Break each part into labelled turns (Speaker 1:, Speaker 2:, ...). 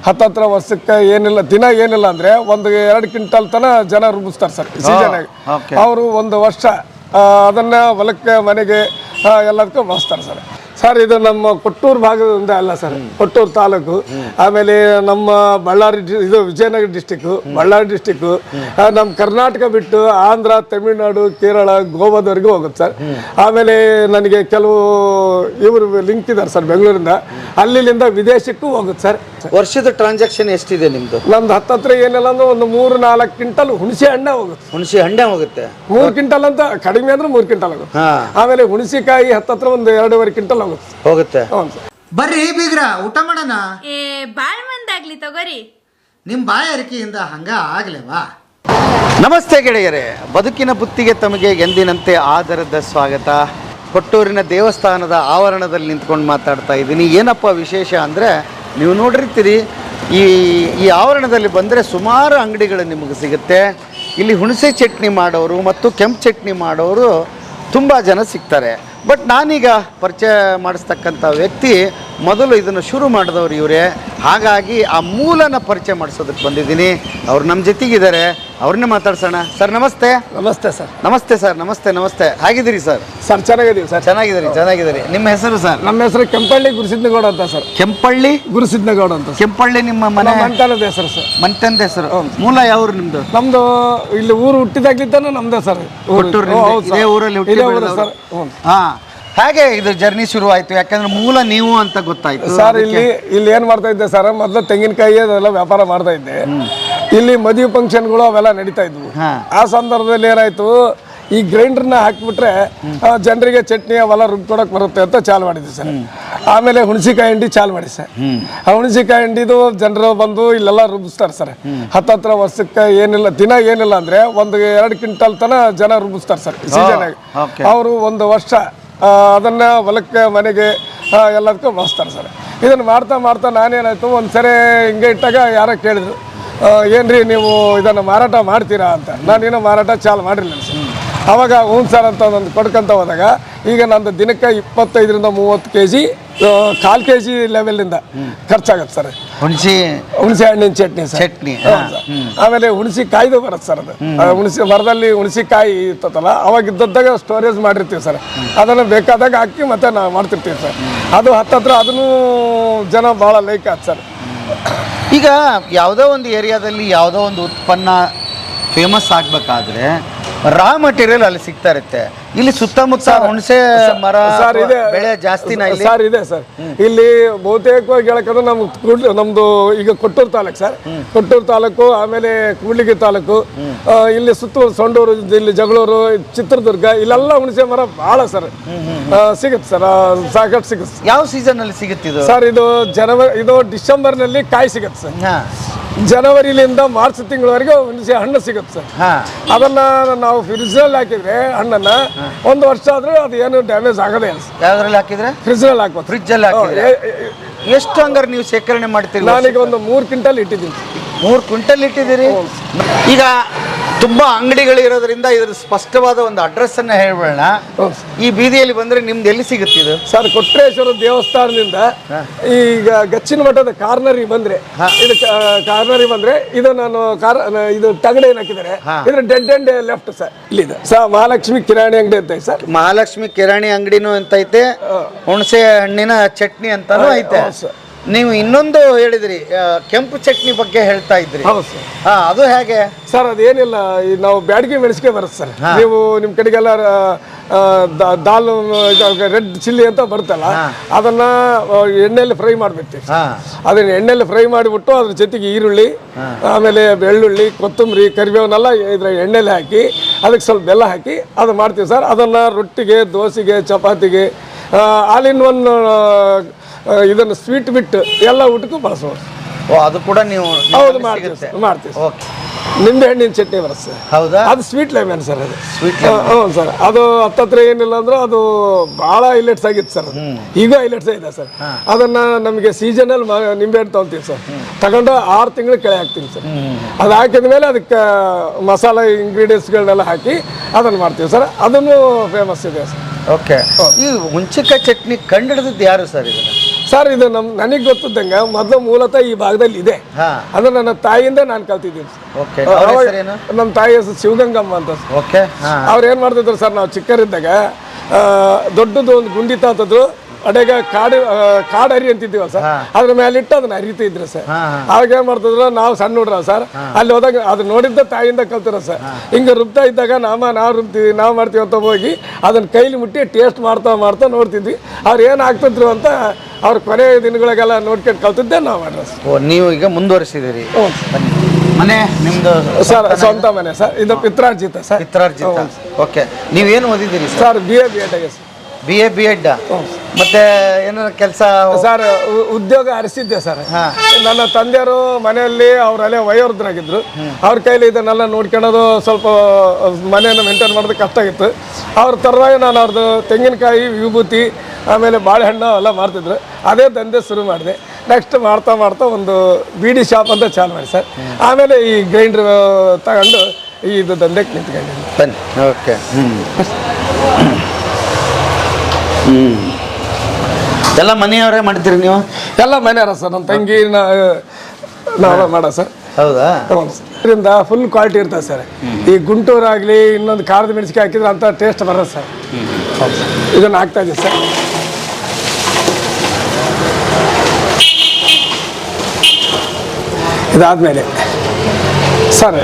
Speaker 1: ಹತ್ತತ್ರ ವರ್ಷಕ್ಕೆ ಏನಿಲ್ಲ ದಿನ ಏನಿಲ್ಲ ಅಂದ್ರೆ 1-2 ಕ್ವಿಂಟಲ್ ತನ ಜನ ರುಬ್ಬಿಸ್ತಾರೆ ಸರ್ ಸೀಸನ್ ಆಗಿ. ಅವರು 1 ವರ್ಷ ಅದನ್ನ ಹೊಲಕ್ಕೆ ಮನೆಗೆ ಎಲ್ಲದಕ್ಕೂ ಬಳಸ್ತಾರೆ ಸರ್. ಸರ್ ಇದು ನಮ್ಮ ಕೊಟ್ಟೂರು ಭಾಗದಿಂದ ಅಲ್ಲ ಸರ್, ಕೊಟ್ಟೂರು ತಾಲೂಕು, ಆಮೇಲೆ ನಮ್ಮ ಬಳ್ಳಾರಿ ಇದು ವಿಜಯನಗರ ಡಿಸ್ಟಿಕ್ಕು, ಬಳ್ಳಾರಿ ಡಿಸ್ಟಿಕ್ಕು, ನಮ್ಮ ಕರ್ನಾಟಕ ಬಿಟ್ಟು ಆಂಧ್ರ, ತಮಿಳುನಾಡು, ಕೇರಳ, ಗೋವಾದವರೆಗೂ ಹೋಗುತ್ತೆ ಸರ್. ಆಮೇಲೆ ನನಗೆ ಕೆಲವು ಇವರು ಲಿಂಕ್ ಇದ್ದಾರೆ ಸರ್ ಬೆಂಗಳೂರಿಂದ, ಅಲ್ಲಿಂದ ವಿದೇಶಕ್ಕೂ ಹೋಗುತ್ತೆ ಸರ್.
Speaker 2: ವರ್ಷದ ಟ್ರಾನ್ಸಾಕ್ಷನ್ ಎಷ್ಟಿದೆ ನಿಮ್ದು?
Speaker 3: ನಮ್ದು ಹತ್ತತ್ರ ಏನಿಲ್ಲ ಅಂದ್ರೆ ಒಂದು 3-4 ಕ್ವಿಂಟಲ್ ಹುಣಸೆ ಹಣ್ಣೆ ಹೋಗುತ್ತೆ.
Speaker 2: ಹುಣಸೆ ಹಣ್ಣೆ ಹೋಗುತ್ತೆ.
Speaker 3: 3 ಕ್ವಿಂಟಲ್ ಅಂತ ಕಡಿಮೆ ಅಂದ್ರೆ 3 ಕ್ವಿಂಟಲ್ ಆಗುತ್ತೆ. ಆಮೇಲೆ ಹುಣಸಿಕಾಯಿ ಹತ್ತತ್ರ ಒಂದು 2.5 ಕ್ವಿಂಟಲ್
Speaker 2: ಹೋಗುತ್ತೆ.
Speaker 4: ಬರ್ರಿ ಬೀಗ್ರ ಊಟ ಮಾಡೋಣ.
Speaker 5: ಬಾಳ್ ಮಂದಾಗ್ಲಿ ತಗೋರಿ.
Speaker 4: ನಿಮ್ ಬಾಯಾರಿಕೆಯಿಂದ ಹಂಗ ಆಗ್ಲೇವಾ?
Speaker 2: ನಮಸ್ತೆ ಗೆಳೆಯರೇ, ಬದುಕಿನ ಬುತ್ತಿಗೆ ತಮಗೆ ಎಂದಿನಂತೆ ಆದರದ ಸ್ವಾಗತ. ಕೊಟ್ಟೂರಿನ ದೇವಸ್ಥಾನದ ಆವರಣದಲ್ಲಿ ನಿಂತ್ಕೊಂಡು ಮಾತಾಡ್ತಾ ಇದ್ದೀನಿ. ಏನಪ್ಪ ವಿಶೇಷ ಅಂದರೆ, ನೀವು ನೋಡಿರ್ತೀರಿ ಈ ಆವರಣದಲ್ಲಿ ಬಂದರೆ ಸುಮಾರು ಅಂಗಡಿಗಳು ನಿಮಗೆ ಸಿಗುತ್ತೆ. ಇಲ್ಲಿ ಹುಣಸೆ ಚಟ್ನಿ ಮಾಡೋರು ಮತ್ತು ಕೆಂಪು ಚಟ್ನಿ ಮಾಡೋರು ತುಂಬ ಜನ ಸಿಗ್ತಾರೆ. ಬಟ್ ನಾನೀಗ ಪರಿಚಯ ಮಾಡಿಸ್ತಕ್ಕಂಥ ವ್ಯಕ್ತಿ ಮೊದಲು ಇದನ್ನು ಶುರು ಮಾಡಿದವರು ಇವರೇ. ಹಾಗಾಗಿ ಆ ಮೂಲನ ಪರಿಚಯ ಮಾಡಿಸೋದಕ್ಕೆ ಬಂದಿದ್ದೀನಿ. ಅವ್ರು ನಮ್ಮ ಜೊತೆಗಿದ್ದಾರೆ, ಅವ್ರನ್ನೇ ಮಾತಾಡ್ಸೋಣ. ಸರ್ ನಮಸ್ತೆ.
Speaker 3: ನಮಸ್ತೆ ಸರ್.
Speaker 2: ನಮಸ್ತೆ ಸರ್. ನಮಸ್ತೆ ನಮಸ್ತೆ. ಹೇಗಿದ್ದೀರಿ ಸರ್?
Speaker 3: ಸರ್ ಚೆನ್ನಾಗಿದ್ದೀವಿ ಸರ್.
Speaker 2: ಚೆನ್ನಾಗಿದ್ದೀರಿ. ನಿಮ್ಮ ಹೆಸರು ಸರ್?
Speaker 3: ನಮ್ಮ ಹೆಸರು ಕೆಂಪಳ್ಳಿ ಗುರುಸಿದ್ನಗೌಡ ಅಂತ ಸರ್.
Speaker 2: ಕೆಂಪಳ್ಳಿ
Speaker 3: ಗುರುಸಿದ್ನಗೌಡ ಅಂತ.
Speaker 2: ಕೆಂಪಳ್ಳಿ ನಿಮ್ಮ ಮನೆ
Speaker 3: ಮಂಟನದ ಹೆಸರು ಸರ್.
Speaker 2: ಮಂಟನದ ಹೆಸರು. ಮೂಲ ಯಾವ್ರು ನಿಮ್ದು?
Speaker 3: ನಮ್ದು ಇಲ್ಲಿ ಊರು ಹುಟ್ಟಿದಾಗ್ಲಿದ್ದಾನೆ ನಮ್ದೇ ಸರ್.
Speaker 2: ಇದೇ ಊರಲ್ಲಿ ಹುಟ್ಟಿದ ಸರ್. ಹಾ, ಹಾಗೆ ಇದು ಜರ್ನಿ ಶುರು ಆಯ್ತು? ಯಾಕಂದ್ರೆ ಮೂಲ ನೀವು ಅಂತ ಗೊತ್ತಾಯ್ತು
Speaker 3: ಸರ್. ಇಲ್ಲಿ ಏನ್ ಮಾಡ್ತಾ ಇದ್ದೆ ಸರ್, ಮೊದಲು ತೆಂಗಿನಕಾಯಿ ಅದೆಲ್ಲ ವ್ಯಾಪಾರ ಮಾಡ್ತಾ ಇದ್ದೆ. ಇಲ್ಲಿ ಮದುವೆ ಫಂಕ್ಷನ್ಗಳು ಅವೆಲ್ಲ ನಡೀತಾ ಇದ್ವು. ಆ ಸಂದರ್ಭದಲ್ಲಿ ಏನಾಯ್ತು, ಈ ಗ್ರೈಂಡರ್ನ ಹಾಕ್ಬಿಟ್ರೆ ಜನರಿಗೆ ಚಟ್ನಿ ಅವೆಲ್ಲ ರುಬ್ಕೊಡಕ್ ಬರುತ್ತೆ ಅಂತ ಚಾಲು ಮಾಡಿದ್ವಿ ಸರ್. ಆಮೇಲೆ ಹುಣಸಿಕಾಯಿ ಹಿಂಡಿ ಚಾಲು ಮಾಡಿ ಸರ್. ಆ ಹುಣಸಿಕಾಯಿ ಹಿಂಡಿದು ಜನರು ಬಂದು ಇಲ್ಲೆಲ್ಲ ರುಬ್ಬಿಸ್ತಾರೆ ಸರ್. ಹತ್ತತ್ರ ವರ್ಷಕ್ಕೆ ಏನಿಲ್ಲ ದಿನ ಏನಿಲ್ಲ ಅಂದ್ರೆ 1-2 ಕ್ವಿಂಟಲ್ ತನ ಜನ ರುಬ್ಬಿಸ್ತಾರೆ ಸರ್ ಸೀಸನ್ ಆಗಿ. ಅವರು 1 ವರ್ಷ ಅದನ್ನ ಹೊಲಕ್ಕೆ ಮನೆಗೆ ಎಲ್ಲದಕ್ಕೂ ಬಳಸ್ತಾರೆ ಸರ್. ಇದನ್ನು ಮಾಡ್ತಾ ನಾನೇನಾಯ್ತು, ಒಂದ್ಸರಿ ಹಿಂಗೆ ಇಟ್ಟಾಗ ಯಾರೋ ಕೇಳಿದ್ರು, ಏನ್ರಿ ನೀವು ಇದನ್ನು ಮಾರಾಟ ಮಾಡ್ತೀರಾ ಅಂತ. ನಾನೇನೋ ಮಾರಾಟ ಚಾಲು ಮಾಡಿರಲಿಲ್ಲ ಸರ್. ಅವಾಗ ಹ್ಞೂ ಸರ್ ಅಂತ ಒಂದು ಕೊಡ್ಕೊಂತ ಹೋದಾಗ ಈಗ ನಂದು ದಿನಕ್ಕೆ 25-30 kg 1/4 kg ಲೆವೆಲಿಂದ ಖರ್ಚಾಗತ್ತೆ ಸರ್. ಹುಣಸೆ ಹಣ್ಣಿನ ಚಟ್ನಿ ಸರ್.
Speaker 2: ಚಟ್ನಿ.
Speaker 3: ಆಮೇಲೆ ಹುಣಸಿಕಾಯ್ದು ಬರುತ್ತೆ ಸರ್. ಅದು ಮರದಲ್ಲಿ ಹುಣಸಿಕಾಯಿ ಇರ್ತದಲ್ಲ, ಅವಾಗ ಇದ್ದದ್ದಾಗ ಸ್ಟೋರೇಜ್ ಮಾಡಿರ್ತೀವಿ ಸರ್. ಅದನ್ನು ಬೇಕಾದಾಗ ಹಾಕಿ ಮತ್ತೆ ನಾವು ಮಾಡ್ತಿರ್ತೀವಿ ಸರ್. ಅದು ಹತ್ತತ್ರ ಅದನ್ನು ಜನ ಭಾಳ ಲೈಕ್ ಆಯ್ತು ಸರ್.
Speaker 2: ಈಗ ಯಾವುದೋ ಒಂದು ಏರಿಯಾದಲ್ಲಿ ಯಾವುದೋ ಒಂದು ಉತ್ಪನ್ನ ಫೇಮಸ್ ಆಗಬೇಕಾದ್ರೆ ರಾ ಮಟೀರಿಯಲ್ ಅಲ್ಲಿ ಸಿಗ್ತಾ ಇರುತ್ತೆ. ಇಲ್ಲಿ ಸುತ್ತಮುತ್ತ ಹುಣಸೆ ಮರ ಬೆಳೆ ಜಾಸ್ತಿನ
Speaker 3: ಸರ್ ಇದೆ ಸರ್. ಇಲ್ಲಿ ಬಹುತೇಕವಾಗಿ ಹೇಳಕ್ಕಂದ್ರೆ ನಮ್ದು ಈಗ ಕೊಟ್ಟೂರು ತಾಲೂಕು ಸರ್. ಕೊಟ್ಟೂರು ತಾಲೂಕು, ಆಮೇಲೆ ಕೂಡ್ಲಿಗಿ ತಾಲೂಕು, ಇಲ್ಲಿ ಸುತ್ತಮುತ್ತ ಸೊಂಡೂರು, ಇಲ್ಲಿ ಜಗಳೂರು, ಚಿತ್ರದುರ್ಗ, ಇಲ್ಲೆಲ್ಲ ಹುಣಸೆ ಮರ ಬಹಳ ಸರ್ ಸಿಗುತ್ತೆ ಸರ್. ಸಾಕಷ್ಟು ಸಿಗುತ್ತೆ.
Speaker 2: ಯಾವ ಸೀಸನ್ ಅಲ್ಲಿ ಸಿಗುತ್ತೆ
Speaker 3: ಸರ್? ಇದು ಡಿಸೆಂಬರ್ ನಲ್ಲಿ ಕಾಯಿ ಸಿಗುತ್ತೆ ಸರ್. ಜನವರಿಲಿಂದ ಮಾರ್ಚ್ ತಿಂಗಳವರೆಗೆ ಹುಣಸೆ ಹಣ್ಣು ಸಿಗುತ್ತೆ ಸರ್. ಅದನ್ನ ನಾವು ಫ್ರಿಜ್ನಲ್ಲಿ ಹಾಕಿದ್ರೆ ಹಣ್ಣನ್ನ 1 ವರ್ಷ ಆದ್ರೂ ಅದು ಏನು ಡ್ಯಾಮೇಜ್ ಆಗೋದೇ ಇಲ್ಲ.
Speaker 2: ಯಾವ್ದ್ರಲ್ಲಿ ಹಾಕಿದ್ರೆ?
Speaker 3: ಫ್ರಿಜ್ನಲ್ಲಿ ಹಾಕ್ಬೋದು.
Speaker 2: ಫ್ರಿಜ್ಜಲ್ಲಿ ಹಾಕಿದ್ರೆ ಎಷ್ಟು ಹಂಗಾರೆ ನೀವು ಶೇಖರಣೆ ಮಾಡ್ತೀರಿ?
Speaker 3: ನಾನೀಗ ಒಂದು 3 ಕ್ವಿಂಟಲ್ ಇಟ್ಟಿದ್ದೀನಿ.
Speaker 2: 3 ಕ್ವಿಂಟಲ್ ಇಟ್ಟಿದ್ದೀರಿ. ಈಗ ತುಂಬಾ ಅಂಗಡಿಗಳು ಇರೋದ್ರಿಂದ ಇದ್ರ ಸ್ಪಷ್ಟವಾದ ಒಂದು ಅಡ್ರೆಸ್ ಅನ್ನ ಹೇಳ್ಬೇಡ. ಈ ಬೀದಿಯಲ್ಲಿ ಬಂದ್ರೆ ನಿಮ್ದು ಎಲ್ಲಿ ಸಿಗುತ್ತೆ ಇದು?
Speaker 3: ಸರ್, ಕೊಟ್ರೇಶ್ವರ ದೇವಸ್ಥಾನದಿಂದ ಈಗ ಗಚ್ಚಿನ ಮಠದ ಕಾರ್ನರಿ ಬಂದ್ರೆ ಇದು ನಾನು ಇದು ತಗಡೆ ಏನ್ ಹಾಕಿದ್ದಾರೆ, ಇದ್ರ ಡೆಡ್ ಅಂಡ್ ಲೆಫ್ಟ್ ಸರ್. ಇಲ್ಲಿದೆ ಸರ್ ಮಹಾಲಕ್ಷ್ಮಿ ಕಿರಾಣಿ ಅಂಗಡಿ ಅಂತ ಸರ್.
Speaker 2: ಮಹಾಲಕ್ಷ್ಮಿ ಕಿರಾಣಿ ಅಂಗಡಿನೂ ಅಂತ ಐತೆ, ಹುಣಸೆ ಹಣ್ಣಿನ ಚಟ್ನಿ ಅಂತಾನು ಐತೆ. ನೀವು ಇನ್ನೊಂದು ಹೇಳಿದ್ರಿ, ಕೆಂಪು ಚಟ್ನಿ ಬಗ್ಗೆ ಹೇಳ್ತಾ ಇದ್ರಿ. ಅದು ಹೇಗೆ
Speaker 3: ಸರ್? ಅದೇನಿಲ್ಲ, ನಾವು ಬ್ಯಾಡಗಿ ಮೆಣಸಿಗೆ ಬರುತ್ತೆ ಸರ್. ನೀವು ನಿಮ್ ಕಡೆಗೆಲ್ಲ ದಾಲ್ ರೆಡ್ ಚಿಲ್ಲಿ ಅಂತ ಬರುತ್ತಲ್ಲ, ಅದನ್ನ ಎಣ್ಣೆಯಲ್ಲಿ ಫ್ರೈ ಮಾಡ್ಬೇಕು. ಅದನ್ನ ಎಣ್ಣೆಯಲ್ಲಿ ಫ್ರೈ ಮಾಡಿಬಿಟ್ಟು ಅದ್ರ ಜೊತೆಗೆ ಈರುಳ್ಳಿ, ಆಮೇಲೆ ಬೆಳ್ಳುಳ್ಳಿ, ಕೊತ್ತಂಬರಿ, ಕರಿಬೇವನ್ನೆಲ್ಲ ಇದ್ರ ಎಣ್ಣೆಲಿ ಹಾಕಿ ಅದಕ್ಕೆ ಸ್ವಲ್ಪ ಬೆಲ್ಲ ಹಾಕಿ ಅದು ಮಾಡ್ತೀವಿ ಸರ್. ಅದನ್ನ ರೊಟ್ಟಿಗೆ, ದೋಸೆಗೆ, ಚಪಾತಿಗೆ, ಆಲ್ ಇನ್ ಒನ್ ಇದನ್ನು ಸ್ವೀಟ್ ಬಿಟ್ಟು ಎಲ್ಲ ಊಟಕ್ಕೂ ಬಳಸಬಹುದು.
Speaker 2: ಅದು ಕೂಡ ನೀವು?
Speaker 3: ಹೌದು, ಮಾಡ್ತೀವಿ. ನಿಂಬೆ ಹಣ್ಣಿನ ಚಟ್ನಿ ಬರುತ್ತೆ ಸರ್.
Speaker 2: ಹೌದಾ?
Speaker 3: ಅದು ಸ್ವೀಟ್ ಲೆಮನ್ ಸರ್. ಅದು ಹ್ಞೂ ಸರ್. ಅದು ಹತ್ತತ್ರ ಏನಿಲ್ಲ ಅಂದ್ರೆ ಅದು ಭಾಳ ಹೈಲೈಟ್ಸ್ ಆಗಿತ್ತು ಸರ್. ಈಗ ಹೈಲೈಟ್ಸ್ ಇದೆ ಸರ್. ಅದನ್ನ ನಮಗೆ ಸೀಸನಲ್ ನಿಂಬೆ ಹಣ್ಣು ತಗೊಂತೀವಿ ಸರ್. ತಗೊಂಡು 6 ತಿಂಗಳು ಕೆಳಗೆ ಹಾಕ್ತೀವಿ ಸರ್. ಅದು ಹಾಕಿದ ಮೇಲೆ ಅದಕ್ಕೆ ಮಸಾಲೆ ಇಂಗ್ರೀಡಿಯೆಂಟ್ಸ್ಗಳನ್ನೆಲ್ಲ ಹಾಕಿ ಅದನ್ನು ಮಾಡ್ತೀವಿ ಸರ್. ಅದನ್ನು ಫೇಮಸ್ ಇದೆ ಸರ್.
Speaker 2: ಓಕೆ. ಈ ಹುಣಸಿಕಾಯಿ ಚಟ್ನಿ ಕಂಡು ಹಿಡಿದಿದ್ದು ಯಾರು ಸರ್ ಇದನ್ನ?
Speaker 3: ಸರ್ ಇದು ನನಗೆ ಗೊತ್ತಿದ್ದಂಗೆ ಮೊದಲು ಮೂಲತಃ ಈ ಭಾಗದಲ್ಲಿ ಇದೆ.
Speaker 2: ಹಾ
Speaker 3: ಅಂದ್ರೆ ನನ್ನ ತಾಯಿಯಿಂದ ನಾನು ಕಲ್ತಿದ್ದೀನಿ
Speaker 2: ಓಕೆ
Speaker 3: ನಮ್ಮ ತಾಯಿ ಹೆಸರು ಶಿವಗಂಗಮ್ಮ ಅಂತ.
Speaker 2: ಓಕೆ
Speaker 3: ಅವ್ರು ಏನು ಮಾಡ್ತಿದ್ರು ಸರ್, ನಾವು ಚಿಕ್ಕರಿದ್ದಾಗ ದೊಡ್ಡದು ಒಂದು ಗುಂಡಿ ತಾತದ್ರು ಅಡೆಗ ಕಾಡು ಅರಿ ಅಂತಿದ್ದೀವ ಸರ್, ಅದ್ರ ಮೇಲೆ ಇಟ್ಟು ಅದನ್ನ ಅರಿತಿದ್ರು ಸರ್. ಅವಾಗ ಏನ್ ಮಾಡ್ತಿದ್ರು, ನಾವು ಸಣ್ಣ ಹುಡ್ರ ಸರ್, ಅಲ್ಲಿ ಹೋದಾಗ ಅದು ನೋಡಿದ್ದ ತಾಯಿಯಿಂದ ಕಲ್ತಿರೋ ಸರ್. ಹಿಂಗೆ ರುಬ್ತಾ ಇದ್ದಾಗ ನಾವು ರುಬ್ತೀವಿ, ನಾವು ಮಾಡ್ತೀವಿ ಅಂತ ಹೋಗಿ ಅದನ್ನ ಕೈಲಿ ಮುಟ್ಟಿ ಟೇಸ್ಟ್ ಮಾಡ್ತಾ ನೋಡ್ತಿದ್ವಿ ಅವ್ರು ಏನು ಆಗ್ತಿದ್ರು ಅಂತ. ಅವ್ರ ಕೊನೆ ದಿನಗಳಿಗೆಲ್ಲ ನೋಡ್ಕೊಂಡು ಕಲ್ತಿದ್ದೆ ನಾವು ಮಾಡ್ರ ಸರ್.
Speaker 2: ನೀವು ಈಗ ಮುಂದುವರಿಸಿದಿರಿ. ಮನೆ ನಿಮ್ದು
Speaker 3: ಸರ್ ಸ್ವಂತ ಮನೆ ಸರ್, ಇದು ಪಿತ್ರಾರ್ಜಿತ ಸರ್.
Speaker 2: ಪಿತ್ರಾರ್ಜಿತ. ಓಕೆ, ನೀವೇನು ಓದಿದ್ದೀರಿ
Speaker 3: sir? BA B.Ed sir.
Speaker 2: BA B.Ed. ಮತ್ತೆ ಏನಾರ ಕೆಲಸ
Speaker 3: ಸರ್? ಉದ್ಯೋಗ ಅರಿಸಿದ್ದೆ ಸರ್. ನನ್ನ ತಂದೆಯವರು ಮನೆಯಲ್ಲಿ ಅವರಲ್ಲೇ ವಯೋವೃದ್ಧರಾಗಿದ್ರು, ಅವ್ರ ಕೈಲಿ ಇದನ್ನೆಲ್ಲ ನೋಡ್ಕೊಳ್ಳೋದು ಸ್ವಲ್ಪ ಮನೆಯನ್ನು ಮೇಂಟೈನ್ ಮಾಡೋದು ಕಷ್ಟ ಆಗಿತ್ತು. ಅವ್ರ ತರವಾಗಿ ನಾನು ಅವ್ರದ್ದು ತೆಂಗಿನಕಾಯಿ, ವಿಭೂತಿ, ಆಮೇಲೆ ಬಾಳೆಹಣ್ಣು ಎಲ್ಲ ಮಾಡ್ತಿದ್ರು. ಅದೇ ದಂಧೆ ಶುರು ಮಾಡಿದೆ. ನೆಕ್ಸ್ಟ್ ಮಾಡ್ತಾ ಒಂದು ಬೀಡಿ ಶಾಪ್ ಅಂತ ಚಾಲು ಮಾಡಿ ಸರ್. ಆಮೇಲೆ ಈ ಗ್ರೈಂಡ್ರ್ ತಗೊಂಡು ಇದು ದಂಧೆಗೆ ನಿಂತ್ಕೊಂಡಿದ್ದೀನಿ.
Speaker 2: ಬನ್ನಿ. ಓಕೆ. ಎಲ್ಲ ಮನೆಯವರೇ ಮಾಡ್ತೀರಿ ನೀವು?
Speaker 3: ಎಲ್ಲ ಮನೆಯವರ ಸರ್, ನಮ್ಮ ತಂಗಿ ನಾವೇ ಮಾಡೋ ಸರ್.
Speaker 2: ಹೌದಾ?
Speaker 3: ಇದರಿಂದ ಫುಲ್ ಕ್ವಾಲಿಟಿ ಇರ್ತದೆ ಸರ್. ಈ ಗುಂಟೂರಾಗಲಿ ಇನ್ನೊಂದು ಖಾರದ ಮೆಣಸಿಗೆ ಹಾಕಿದ್ರೆ ಅಂತ ಟೇಸ್ಟ್ ಬರೋದು ಸರ್. ಇದನ್ನು ಹಾಕ್ತಾ ಇದ್ದೀವಿ ಸರ್. ಇದಾದ್ಮೇಲೆ ಸರ್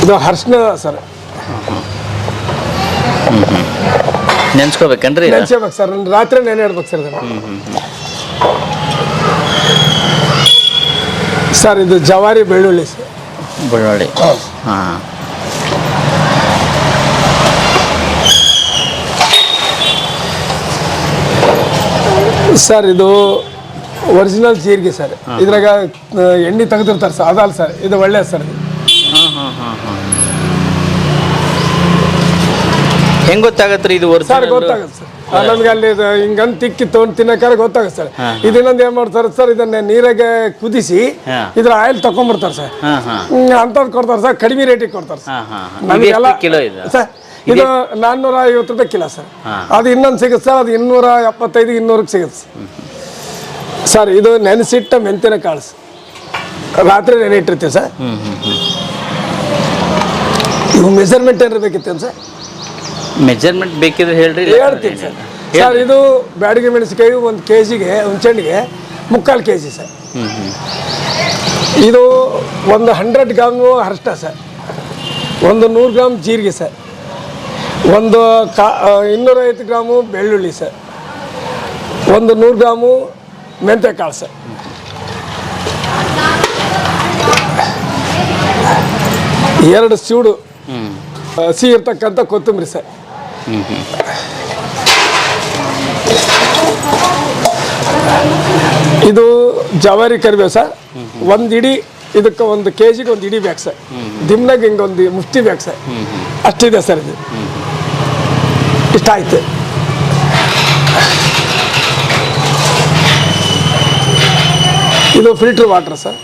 Speaker 3: ಇದು ಅರ್ಶಿನ ಸರ್.
Speaker 2: ನೆನ್ಸ್ಕೋಬೇಕನ್ರಿ?
Speaker 3: ನೆನ್ಸ್ಕೋಬೇಕು ಸರ್, ರಾತ್ರಿ ನೆನೆ ಇಡ್ಬೇಕು ಸರ್ ಇದನ್ನು. ಸರ್ ಇದು ಜವಾರಿ ಬೆಳ್ಳುಳ್ಳಿ ಸರ್.
Speaker 2: ಬೆಳ್ಳುಳ್ಳಿ. ಹಾಂ.
Speaker 3: ಸರ್ ಇದು ಒರಿಜಿನಲ್ ಜೀರಿಗೆ ಸರ್. ಇದ್ರಾಗ ಎಣ್ಣೆ ತೆಗೆದಿರ್ತಾರೆ ಸರ್, ಅದಲ್ಲ ಸರ್, ಇದು ಒಳ್ಳೆ ಸರ್.
Speaker 2: ಹೆಂಗ್ ಗೊತ್ತಾಗತ್ರಿ ಇದು
Speaker 3: ಸರ್? ಗೊತ್ತಾಗುತ್ತೆ ಸರ್, ನಮ್ಗೆ ಅಲ್ಲಿ ಹಿಂಗಂತ ತಿಕ್ಕಿ ತೊಗೊಂಡು ತಿನ್ನಕ್ಕಾರೆ ಗೊತ್ತಾಗುತ್ತೆ ಸರ್. ಇದನ್ನೊಂದು ಏನ್ ಮಾಡ್ತಾರೆ ಸರ್, ಇದನ್ನ ನೀರಾಗೆ ಕುದಿಸಿ ಇದ್ರ ಆಯಿಲ್ ತಕೊಂಡ್ಬಿಡ್ತಾರೆ ಸರ್. ಅಂತದ್ ಕೊಡ್ತಾರೆ ಸರ್, ಕಡಿಮೆ ರೇಟಿಗೆ ಕೊಡ್ತಾರೆ ಸರ್. ನಮಗೆಲ್ಲ ಸರ್ ಇದು 450 ರೂಪಾಯಿ ಕಿಲೋ ಸರ್. ಅದು ಇನ್ನೊಂದು ಸಿಗುತ್ತೆ ಸರ್, ಅದು 275 200ಕ್ಕೆ ಸಿಗುತ್ತೆ ಸರ್. ಇದು ನೆನೆಸಿಟ್ಟ ಮೆಂತಿನ ಕಾಳು ರಾತ್ರಿ ನೆನೆ ಇಟ್ಟಿರ್ತೀವಿ ಸರ್. ಇವು ಮೆಜರ್ಮೆಂಟ್ ಏನಾರು ಬೇಕಿತ್ತೇನು ಸರ್?
Speaker 2: ಮೆಜರ್ಮೆಂಟ್ ಬೇಕಿದ್ರೆ ಹೇಳ್ರಿ.
Speaker 3: ಹೇಳ್ತೀನಿ ಸರ್. ಸರ್ ಇದು ಬ್ಯಾಡಗಿ ಮೆಣಸಿನಕಾಯಿ 1 kg ಹುಂಚೆಹಣ್ಣಿಗೆ 3/4 kg ಸರ್. ಇದು ಒಂದು 100 ಗ್ರಾಮು ಅರಿಶಿನ ಸರ್, ಒಂದು 100 ಗ್ರಾಮ್ ಜೀರಿಗೆ ಸರ್, ಒಂದು 250 ಗ್ರಾಮು ಬೆಳ್ಳುಳ್ಳಿ ಸರ್, ಒಂದು 100 ಗ್ರಾಮು ಮೆಂತ್ಯಕಾಳು ಸರ್, 2 ಸೂಡು ಹಸಿ ಇರ್ತಕ್ಕಂಥ ಕೊತ್ತಂಬರಿ ಸರ್. ಇದು ಜವಾರಿ ಕರಿಬೇವು ಸರ್. 1 ಇಡೀ ಇದಕ್ಕೆ 1 kg 1 ಇಡೀ ಬೇಕು ಸರ್. ದಿಮ್ನಾಗ ಹಿಂಗೆ 1 ಮುಷ್ಟಿ ಬೇಕು ಸರ್. ಅಷ್ಟಿದೆ ಸರ್. ಇದು ಇಷ್ಟ ಆಯ್ತು. ಇದು ಫಿಲ್ಟರ್ ವಾಟರ್ ಸರ್.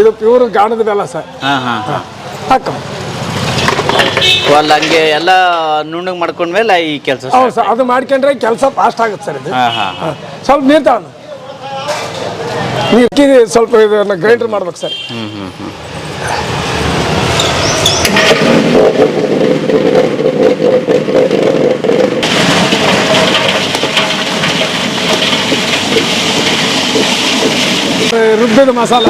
Speaker 3: ಇದು ಪ್ಯೂರ್ ಗಾಣದ ಬೆಲ್ಲ ಸರ್. ಹಾಕ
Speaker 2: ಹಂಗೆ ಎಲ್ಲ ನುಣ್ಣಗೆ ಮಾಡ್ಕೊಂಡ್ಮೇಲೆ ಈ ಕೆಲಸ.
Speaker 3: ಹೌದು ಸರ್, ಅದು ಮಾಡ್ಕೊಂಡ್ರೆ ಕೆಲಸ ಫಾಸ್ಟ್ ಆಗುತ್ತೆ ಸರ್. ಇದು ಸ್ವಲ್ಪ ನೀರು ತಗೊಂಡು ನೀರು ಸ್ವಲ್ಪ ಇದನ್ನು ಗ್ರೈಂಡರ್ ಮಾಡ್ಬೇಕು ಸರ್. ರುಬ್ಬಿದ ಮಸಾಲ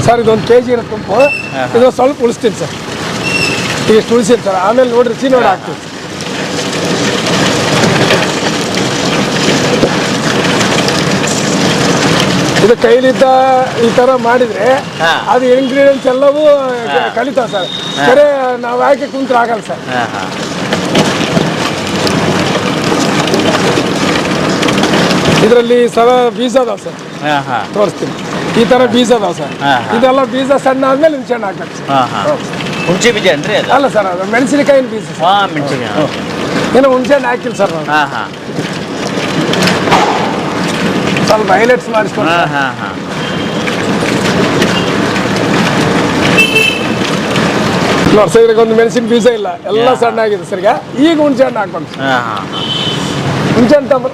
Speaker 3: ಸರ್, ಇದೊಂದು ಕೆಜಿ ಇರೋ ತುಂಬು. ಇದು ಸ್ವಲ್ಪ ಉಳಿಸ್ತೀನಿ ಸರ್, ಇಷ್ಟು ಉಳಿಸ್ತೀನಿ ಸರ್. ಆಮೇಲೆ ನೋಡ್ರಿ ರುಚಿ ನೋಡಿ ಹಾಕ್ತೀನಿ. ಇದು ಕೈಲಿದ್ದ ಈ ತರ ಮಾಡಿದ್ರೆ ಅದು ಇಂಗ್ರೀಡಿಯೆಂಟ್ಸ್ ಎಲ್ಲವೂ ಕಲಿತಾವ ಸರ್. ಸರಿ, ನಾವು ಹಾಕಿ ಕುಂತ್ರೆ ಆಗಲ್ಲ ಸರ್. ಇದರಲ್ಲಿ ಸರ ಬೀಜ ಅದಾವ ಸರ್, ತೋರಿಸ್ತೀನಿ. ಈ ತರ ಬೀಜ ಅದಾವ ಸರ್. ಇದೆಲ್ಲ ಬೀಜ ಸಣ್ಣ ಆದ್ಮೇಲೆ ಹುಣಸೆಹಣ್ಣು ಹಾಕ್ಬೇಕು ಸರ್.
Speaker 2: ಹುಣಸೆ ಬೀಜ ಅಂದ್ರೆ
Speaker 3: ಅಲ್ಲ ಸರ್, ಅದು ಮೆಣಸಿನಕಾಯಿನ ಬೀಜ ಸರ್. ಇನ್ನು ಹುಣಸೆಹಣ್ಣು ಹಾಕಿಲ್ಲ ಸರ್ ನಾನು. ಸ್ವಲ್ಪ ಹೈಲೈಟ್ಸ್ ಮಾಡಿಸ್ಕೊಂಡು ನೋಡಿ ಸರ್. ಇದಕ್ಕೆ ಒಂದು ಮೆಣಸಿನ ಬೀಜ ಇಲ್ಲ, ಎಲ್ಲ ಸಣ್ಣ ಆಗಿದೆ ಸರ್. ಈಗ ಹುಣಸೆಹಣ್ಣು ಹಾಕೊಂಡು ಹುಣಸೆಹಣ್ಣು ತಮ್ಮ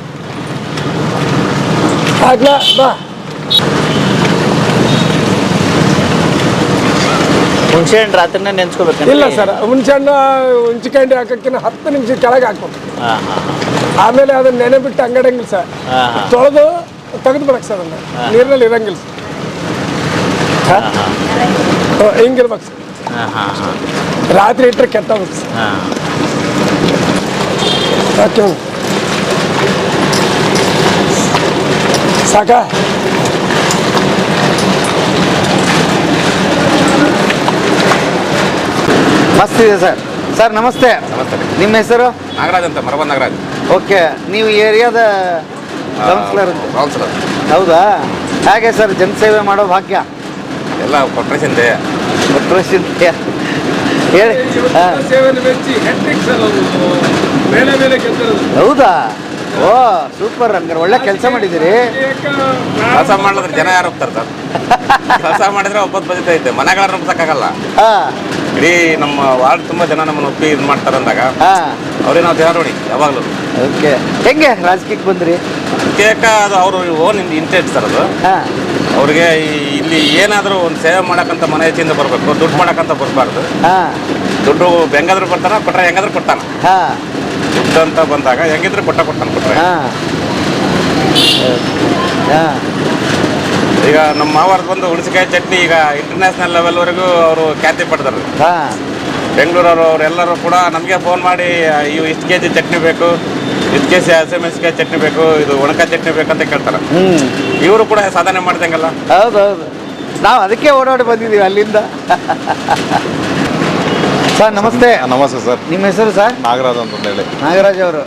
Speaker 3: ಹಾಕ್ಲಾ ಬಾ.
Speaker 2: ಹುಣಸೆಹಣ್ಣು ರಾತ್ರಿನೇ ನೆನ್ಸ್ಕೋಬೇಕು?
Speaker 3: ಇಲ್ಲ ಸರ್, ಹುಣಸೆಹಣ್ಣು ಹುಣಸಿಕಾಯಿ ಹಾಕಕ್ಕಿಂತ 10 ನಿಮಿಷ ಕೆಳಗೆ ಹಾಕ್ಬೇಕು. ಆಮೇಲೆ ಅದನ್ನ ನೆನೆ ಬಿಟ್ಟು ಅಂಗಡಂಗಿಲ್ಲ ಸರ್, ತೊಳೆದು ತೆಗೆದು ಬಿಡಕ್ಕೆ ಸರ್. ಅದನ್ನ ನೀರಿನಲ್ಲಿ ಇರಂಗಿಲ್ಲ ಸರ್, ಹಿಂಗಿರ್ಬೇಕು ಸರ್. ರಾತ್ರಿ ಇಟ್ಟರೆ ಕೆಟ್ಟೋಗುತ್ತೆ ಸರ್. ಓಕೆ, ಸಾಕಾ?
Speaker 2: ಮಸ್ತ್ ಇದೆ ಸರ್. ಸರ್ ನಮಸ್ತೆ.
Speaker 6: ನಮಸ್ತೆ.
Speaker 2: ನಿಮ್ಮ ಹೆಸರು?
Speaker 6: ನಾಗರಾಜ್ ಅಂತ, ಮರಬ ನಾಗರಾಜ್.
Speaker 2: ಓಕೆ, ನೀವು ಏರಿಯಾದ ಕೌನ್ಸಿಲರ್?
Speaker 6: ಕೌನ್ಸಿಲರ್.
Speaker 2: ಹೌದಾ? ಹೇಗೆ ಸರ್ ಜನಸೇವೆ ಮಾಡೋ ಭಾಗ್ಯ?
Speaker 6: ಎಲ್ಲ ಕೊಟ್ರೇಶನ್ದೆ
Speaker 2: ಹೇಳಿ. ಹೌದಾ? ಓ ಸೂಪರ್, ಹಂಗಾರೆ ಒಳ್ಳೆ ಕೆಲಸ ಮಾಡಿದ್ದೀರಿ.
Speaker 6: ಕೆಲಸ ಮಾಡಿದ್ರೆ ಜನ ಯಾರು ಹೋಗ್ತಾರೆ ಸರ್? ಕೆಲಸ ಮಾಡಿದ್ರೆ ಒಬ್ಬತ್ತು ಬದುಕೈತೆ, ಮನೆಗಳನ್ನ ಒಪ್ಸಕ್ಕಾಗಲ್ಲ. ಇಡೀ ನಮ್ಮ ವಾರ್ಡ್ ತುಂಬ ಜನ ನಮ್ಮನ್ನು ಒಪ್ಪಿ ಇದು ಮಾಡ್ತಾರೆ ಅಂದಾಗ ಅವ್ರಿಗೆ ನಾವು ಜನ ನೋಡಿ ಯಾವಾಗಲೂ.
Speaker 2: ಓಕೆ, ಹೆಂಗೆ ರಾಜಕೀಯಕ್ಕೆ ಬಂದ್ರಿ?
Speaker 6: ಕೇಕ ಅದು ಅವರು ಓನ್ ಇಂಟ್ರೆಸ್ಟ್ ಸರ್. ಅದು ಅವ್ರಿಗೆ ಇಲ್ಲಿ ಏನಾದರೂ ಒಂದು ಸೇವೆ ಮಾಡೋಕ್ಕಂತ ಮನೆ ಹೆಚ್ಚಿಂದ ಬರಬೇಕು, ದುಡ್ಡು ಮಾಡೋಕ್ಕಂತ ಬರಬಾರ್ದು. ದುಡ್ಡು ಹೆಂಗಾದ್ರೂ ಬರ್ತಾನ, ಕೊಟ್ಟರೆ ಹೆಂಗಾದ್ರೂ ಕೊಡ್ತಾನೆ. ದುಡ್ಡು ಅಂತ ಬಂದಾಗ ಹೆಂಗಿದ್ರು ಕೊಡ್ತಾನೆ ಕೊಟ್ಟರೆ. ಈಗ ನಮ್ಮ ಮಾವಾರ್ದು ಬಂದು ಹುಣಸಿಕಾಯಿ ಚಟ್ನಿ ಈಗ ಇಂಟರ್ನ್ಯಾಷನಲ್ ಲೆವೆಲ್ವರೆಗೂ ಅವರು ಖ್ಯಾತಿ ಪಡೆದರು. ಬೆಂಗಳೂರವರು ಅವರೆಲ್ಲರೂ ಕೂಡ ನಮಗೆ ಫೋನ್ ಮಾಡಿ ಇವು ಇಷ್ಟು ಕೆ ಜಿ ಚಟ್ನಿ ಬೇಕು, ಇಷ್ಟು ಕೆ ಜಿ ಹಸಿಮೆಣಸಿಕಾಯಿ ಚಟ್ನಿ ಬೇಕು, ಇದು ಒಣಕ ಚಟ್ನಿ ಬೇಕಂತ ಕೇಳ್ತಾರೆ. ಇವರು ಕೂಡ ಸಾಧನೆ ಮಾಡ್ದಂಗಲ್ಲ.
Speaker 2: ಹೌದೌದು, ನಾವು ಅದಕ್ಕೆ ಓಡಾಡಿ ಬಂದಿದ್ದೀವಿ ಅಲ್ಲಿಂದ. ಸರ್ ನಮಸ್ತೆ.
Speaker 7: ನಮಸ್ತೆ ಸರ್.
Speaker 2: ನಿಮ್ಮ ಹೆಸರು ಸರ್?
Speaker 7: ನಾಗರಾಜ್ ಅಂತ ಹೇಳಿ.
Speaker 2: ನಾಗರಾಜ್ ಅವರು.